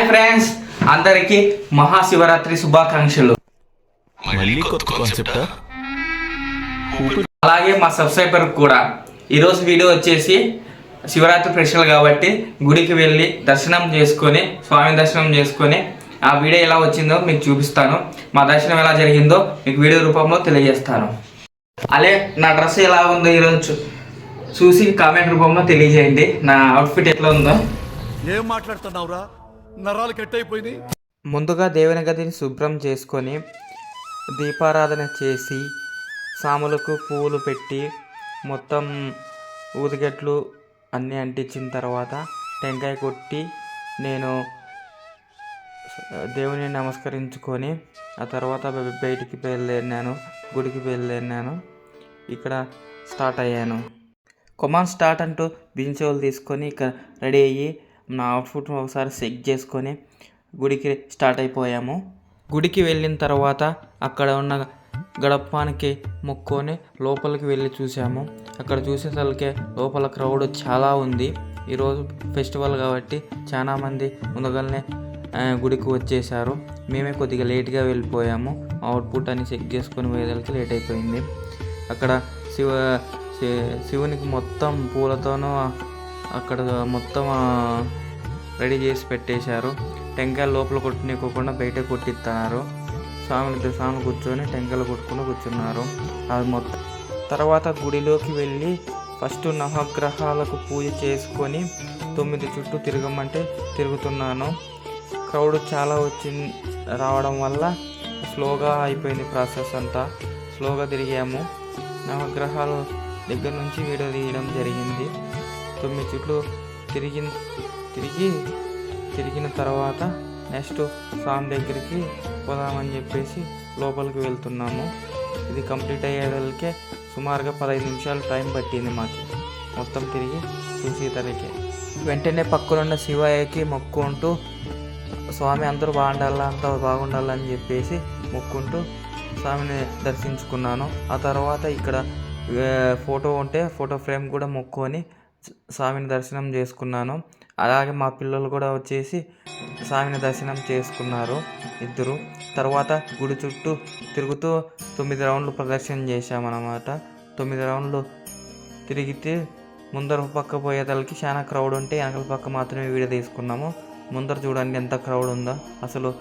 Hi friends, అందరికీ మహాశివరాత్రి శుభాకాంక్షలు. అలాగే మా సబ్స్క్రైబర్ కూడా ఈరోజు వీడియో వచ్చేసి శివరాత్రి స్పెషల్ కాబట్టి గుడికి వెళ్ళి దర్శనం చేసుకొని స్వామి దర్శనం చేసుకొని ఆ వీడియో ఎలా వచ్చిందో మీకు చూపిస్తాను. మా దర్శనం ఎలా జరిగిందో మీకు వీడియో రూపంలో తెలియజేస్తాను. అలాగే నా డ్రెస్ ఎలా ఉందో ఈరోజు చూసి కామెంట్ రూపంలో తెలియజేయండి. నా అవుట్ఫిట్ ఎట్లా ఉందో. ఏం మాట్లాడుతున్నావురా, నరాలు కట్ అయిపోయింది. ముందుగా దేవుని గదిని శుభ్రం చేసుకొని దీపారాధన చేసి సాములకు పూలు పెట్టి మొత్తం ఊదిగట్లు అన్నీ అంటించిన తర్వాత టెంకాయ కొట్టి నేను దేవుని నమస్కరించుకొని ఆ తర్వాత బయటికి వెళ్ళాను, గుడికి వెళ్ళాను. ఇక్కడ స్టార్ట్ అయ్యాను. కొమాన్ స్టార్ట్ అంటూ బించోలు తీసుకొని ఇక్కడ రెడీ అయ్యి నా అవుట్ఫిట్ ఒకసారి చెక్ చేసుకొని గుడికి స్టార్ట్ అయిపోయాము. గుడికి వెళ్ళిన తర్వాత అక్కడ ఉన్న గడపానికి మొక్కొని లోపలికి వెళ్ళి చూసాము. అక్కడ చూసేసరికి లోపల క్రౌడ్ చాలా ఉంది. ఈరోజు ఫెస్టివల్ కాబట్టి చాలామంది ముందుగానే గుడికి వచ్చేసారు. మేమే కొద్దిగా లేట్గా వెళ్ళిపోయాము. అవుట్పుట్ అని చెక్ చేసుకొని వేదలకి లేట్ అయిపోయింది. అక్కడ శివునికి మొత్తం పూలతోనూ అక్కడ మొత్తం రెడీ చేసి పెట్టేశారు. టెంకాయలు లోపల కొట్టుకోకుండా బయట కొట్టిస్తున్నారు. స్వామి కూర్చొని టెంకాయలు కొట్టుకుని కూర్చున్నారు. అది మొత్తం తర్వాత గుడిలోకి వెళ్ళి ఫస్ట్ నవగ్రహాలకు పూజ చేసుకొని 9 చుట్టూ తిరగమంటే తిరుగుతున్నాను. క్రౌడ్ చాలా రావడం వల్ల స్లోగా అయిపోయింది ప్రాసెస్ అంతా. స్లోగా తిరిగాము. నవగ్రహాలు దగ్గర నుంచి వీడియో తీయడం జరిగింది. 9 చుట్లు తిరిగిన తర్వాత నెక్స్ట్ స్వామి దగ్గరికి పోదామని చెప్పేసి లోపలికి వెళ్తున్నాము. ఇది కంప్లీట్ అయ్యేదానికే సుమారుగా 15 నిమిషాలు టైం పట్టింది మాకు మొత్తం తిరిగి చూసేసరికి. వెంటనే పక్కనున్న శివయ్యకి మొక్కుంటూ స్వామి అందరూ బాగుండాలా, అంతా బాగుండాలని చెప్పేసి మొక్కుంటూ స్వామిని దర్శించుకున్నాను. ఆ తర్వాత ఇక్కడ ఫోటో ఉంటే ఫోటో ఫ్రేమ్ కూడా మొక్కుకొని స్వామిని దర్శనం చేసుకున్నాను. అలాగే మా పిల్లలు కూడా వచ్చేసి స్వామిని దర్శనం చేసుకున్నారు ఇద్దరు. తర్వాత గుడి చుట్టూ తిరుగుతూ 9 రౌండ్లు ప్రదర్శన చేశామన్నమాట. 9 రౌండ్లు తిరిగితే ముందర పక్క పోయేదానికి చాలా క్రౌడ్ ఉంటే వెనకల పక్క మాత్రమే వీడియో తీసుకున్నాము. ముందర చూడండి ఎంత క్రౌడ్ ఉందో. అసలు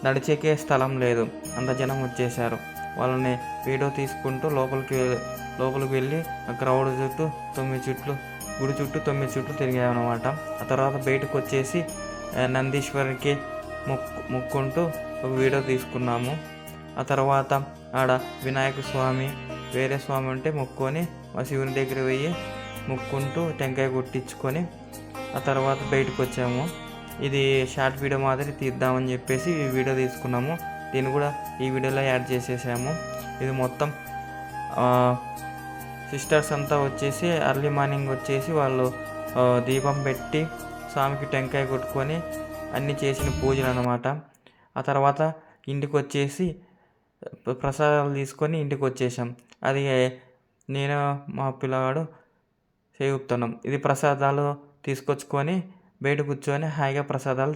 నడిచేకే స్థలం లేదు, అంత జనం వచ్చేసారు. వాళ్ళని వీడియో తీసుకుంటూ లోపలికి వెళ్ళి ఆ క్రౌడ్ చుట్టూ 9 చుట్లు గుడి చుట్టూ 9 చుట్లు తిరిగామన్నమాట. ఆ తర్వాత బయటకు వచ్చేసి నందీశ్వరికి మొక్కుంటూ ఒక వీడియో తీసుకున్నాము. ఆ తర్వాత ఆడ వినాయక స్వామి వేరే స్వామి ఉంటే మొక్కుకొని మా శివుని దగ్గర పోయి మొక్కుంటూ టెంకాయ కొట్టించుకొని ఆ తర్వాత బయటకు వచ్చాము. ఇది షార్ట్ వీడియో మాదిరి తీద్దామని చెప్పేసి ఈ వీడియో తీసుకున్నాము. దీన్ని కూడా ఈ వీడియోలో యాడ్ చేసేసాము. ఇది మొత్తం సిస్టర్స్ అంతా వచ్చేసి ఎర్లీ మార్నింగ్ వచ్చేసి వాళ్ళు దీపం పెట్టి స్వామికి టెంకాయ కొట్టుకొని అన్నీ చేసిన పూజలు అన్నమాట. ఆ తర్వాత ఇంటికి వచ్చేసి ప్రసాదాలు తీసుకొని ఇంటికి వచ్చేసాం. అది నేను మా పిల్లవాడు చేయుతున్నాం. ఇది ప్రసాదాలు తీసుకొచ్చుకొని బయట కూర్చొని హాయిగా ప్రసాదాలు